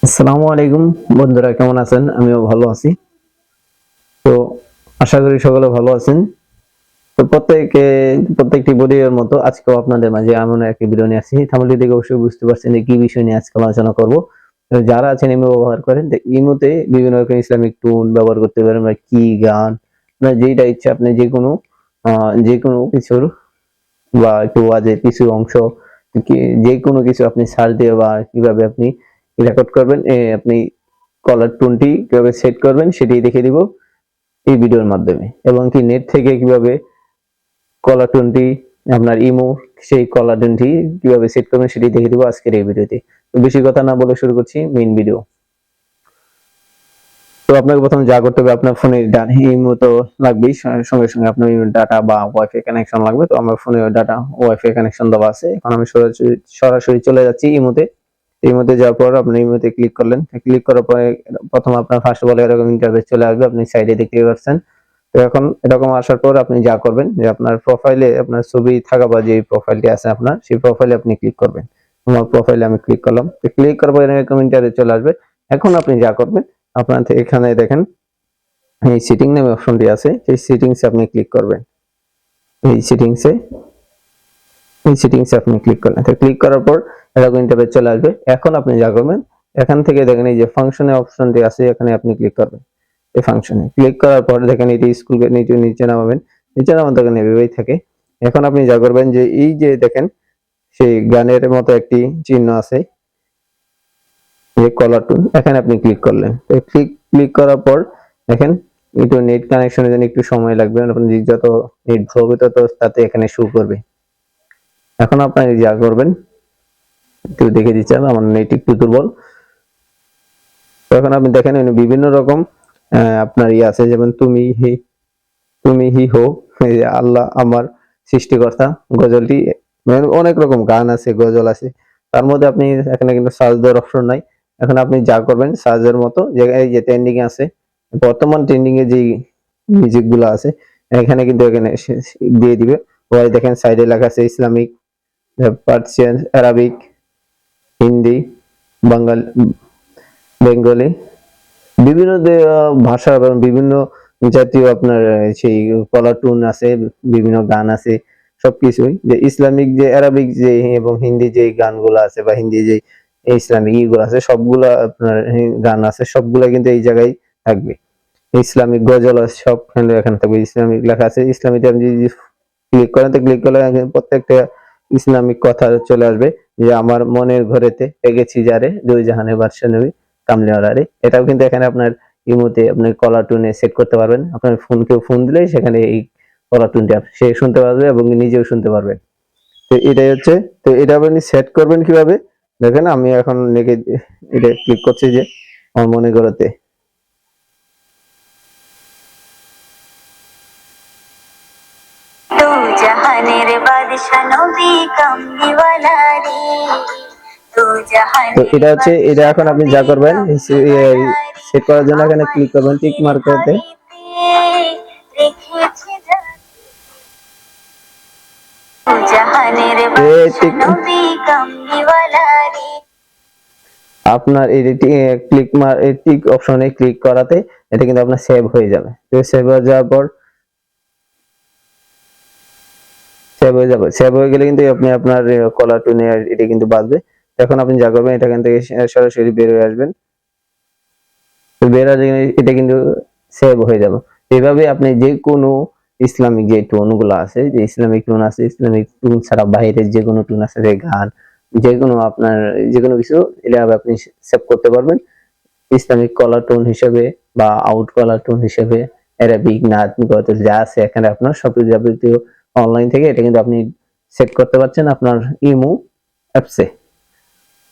আসসালামু আলাইকুম বন্ধুরা, কেমন আছেন? আমিও ভালো আছি। তো আশা করি সকলে ভালো আছেন। তো প্রত্যেকটি ভিডিওর মতো আজকেও আপনাদের মাঝে এমন একটি ভিডিও নিয়ে আসছি। থাম্বনেল দেখে অবশ্যই বুঝতে পারছেন যে কি বিষয় নিয়ে আজকে আলোচনা করব। তো যারা আছেন ইমো ব্যবহার করেন, তো ইমোতে বিভিন্ন রকম ইসলামিক টুন ব্যবহার করতে পারেন, বা কি গান, আপনার যেটা ইচ্ছা আপনি যে কোনো কিছুর বা একটু ওয়াজের কিছু অংশ, যে কোনো কিছু আপনি সার্চ দিয়ে বা কিভাবে আপনি রেকর্ড করবেন, আপনি কলার টোনটি কিভাবে সেট করবেন সেটি দেখিয়ে দিব এই ভিডিওর মাধ্যমে, এবং কি নেট থেকে কিভাবে কলার টোনটি আপনার ইমো সেই কলার টোনটি কিভাবে সেট করবেন সেটি দেখিয়ে দিব আজকের এই ভিডিওতে। তো বেশি কথা না বলে শুরু করছি মেইন ভিডিও। তো আপনাকে প্রথমে যা করতে হবে, আপনার ফোনে ইমো তো লাগবেই, সঙ্গে সঙ্গে আপনার ডাটা বা ওয়াইফাই কানেকশন লাগবে। তো আমার ফোনে ডাটা ওয়াইফাই কানেকশন দেওয়া আছে। এখন আমি সরাসরি চলে যাচ্ছি ইমোতে। এর মধ্যে যাওয়ার পর আপনি এই মধ্যে ক্লিক করলেন। ক্লিক করার পরে প্রথম আপনার ফার্স্ট অফ অল এরকম ইন্টারফেস চলে আসবে, আপনি সাইডে দেখতে পাচ্ছেন। তো এখন এরকম আসার পর আপনি যা করবেন যে আপনার প্রোফাইলে আপনার ছবি থাকা বা যে প্রোফাইলটি আছে আপনার, সেই প্রোফাইলে আপনি ক্লিক করবেন। আমার প্রোফাইলে আমি ক্লিক করলাম। তো ক্লিক করার পর এরকম ইন্টারফেস চলে আসবে। এখন আপনি যা করবেন, আপনার এখানে দেখেন এই সেটিং নামে অপশনটি আছে, সেই সেটিংসে আপনি ক্লিক করবেন। এই সেটিংসে আপনি ক্লিক করলেন। তো ক্লিক করার পর এরকম ইন্টারফেস চলে আসবে। এখন আপনি যা করবেন, এখান থেকে দেখেন এই যে ফাংশনে অপশনটি আছে, এখানে আপনি ক্লিক করবেন। এই ফাংশনে ক্লিক করার পর দেখেন এটি স্কুল নিচে নামাবেন। নিচে নামান দেখেন এভাবেই থাকে। এখন আপনি যা করবেন যে এই যে দেখেন সেই গানের মতো একটি চিহ্ন আছে, যে কলার টুন, এখানে আপনি ক্লিক করলেন। ক্লিক করার পর দেখেন একটু নেট কানেকশনের জন্য একটু সময় লাগবে, আপনি যত নেট হবে তত তাতে এখানে শো করবে। এখন আপনারা যা করবেন, একটু দেখে দিচ্ছি, আমার নেট একটু দুর্বল। তো এখন আপনি দেখেন বিভিন্ন রকম আপনার আছে, যেমন তুমি হি হো, আল্লাহ আমার সৃষ্টিকর্তা, গজলটি, অনেক রকম গান আছে, গজল আছে। তার মধ্যে আপনি এখানে কিন্তু সার্চ দেওয়ার অপশন নাই। এখন আপনি যা করবেন সার্চের মতো জায়গায় যে ট্রেন্ডিং এ আছে, বর্তমান ট্রেন্ডিং এ যে মিউজিক গুলো আছে, এখানে কিন্তু এখানে দিয়ে দিবে। ওই দেখেন সাইডে লেখা আছে ইসলামিক, পার্সিয়ান, আরাবিক, হিন্দি, বাঙালি, বেঙ্গলি, বিভিন্ন ভাষা এবং বিভিন্ন জাতীয় আপনার সেই কলার টুন আছে, বিভিন্ন গান আছে, সবকিছুই যে ইসলামিক, যে আরবিক, যে এবং হিন্দি যে গানগুলো আছে, বা হিন্দি যে ইসলামিক ইগুলো আছে, সবগুলা আপনার গান আছে, সবগুলা কিন্তু এই জায়গায় থাকবে। ইসলামিক গজল আছে, সব এখানে থাকবে। ইসলামিক লেখা আছে। ইসলামিক আপনি যদি ক্লিক করেন, তো ক্লিক করলে প্রত্যেকটা ইসলামিক কথা চলে আসবে, যে আমার মনের ঘরেতে পেগেছি যারে, দুই জাহানের বাদশা নবী কামলিওয়ালারে। এটাও কিন্তু এখানে আপনার ইমোতে আপনার কলার টুনে সেট করতে পারবেন। আপনার কেউ ফোন দিলেই সেখানে এই কলার টুনটা সে শুনতে পারবে এবং নিজেও শুনতে পারবেন। তো এটাই হচ্ছে। তো এটা আপনি সেট করবেন কিভাবে দেখেন, আমি এখন লিখে এটা ক্লিক করছি যে আমার মনের ঘরেতে। জাহানের বাদশা নবী কামলিওয়ালা রে, তো তো জাহানের এটা হচ্ছে, এটা এখন আপনি যা করবেন সেট করার জন্য এখানে আমার ক্লিক করবেন, টিক নিজের মার্কেতে। হাড়িতে রেখেছে জাহানের বাদশা নবী কামলিওয়ালা রে। আপনার এই টিক অপশনে ক্লিক করাতে এটা কিন্তু আপনার সেভ হয়ে যাবে। তো সেভ হয়ে যাওয়ার পর সেভ হয়ে গেলে কিন্তু আপনি আপনার কলার টুনে এটা কিন্তু বাজবে। এখন আপনি যা করবেন, এটা এখান থেকে সরাসরি বের হয়ে আসবেন। তো বের হয়ে এটা কিন্তু সেভ হয়ে যাবে। এভাবে আপনি যে কোনো ইসলামিক যে টোন গুলো আছে, যে ইসলামিক টোন আছে, ইসলামিক টোন ছাড়া বাইরের যে কোনো টোন আছে, যে গান, যে কোনো আপনার যে কোনো কিছু, এভাবে আপনি সেভ করতে পারবেন ইসলামিক কলার টোন হিসেবে, বা আউট কলার টোন হিসেবে, অ্যারাবিক, নাত, গজল যা আছে এখানে আপনার সব যাবতীয় অনলাইন থেকে এটা কিন্তু আপনি সেট করতে পারছেন আপনার ইমো অ্যাপসে।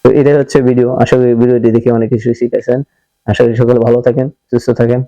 তো এটাই হচ্ছে ভিডিও। আশা করি ভিডিওটি দেখে অনেক কিছু শিখেছেন। আশা করি সকলে ভালো থাকেন, সুস্থ থাকেন।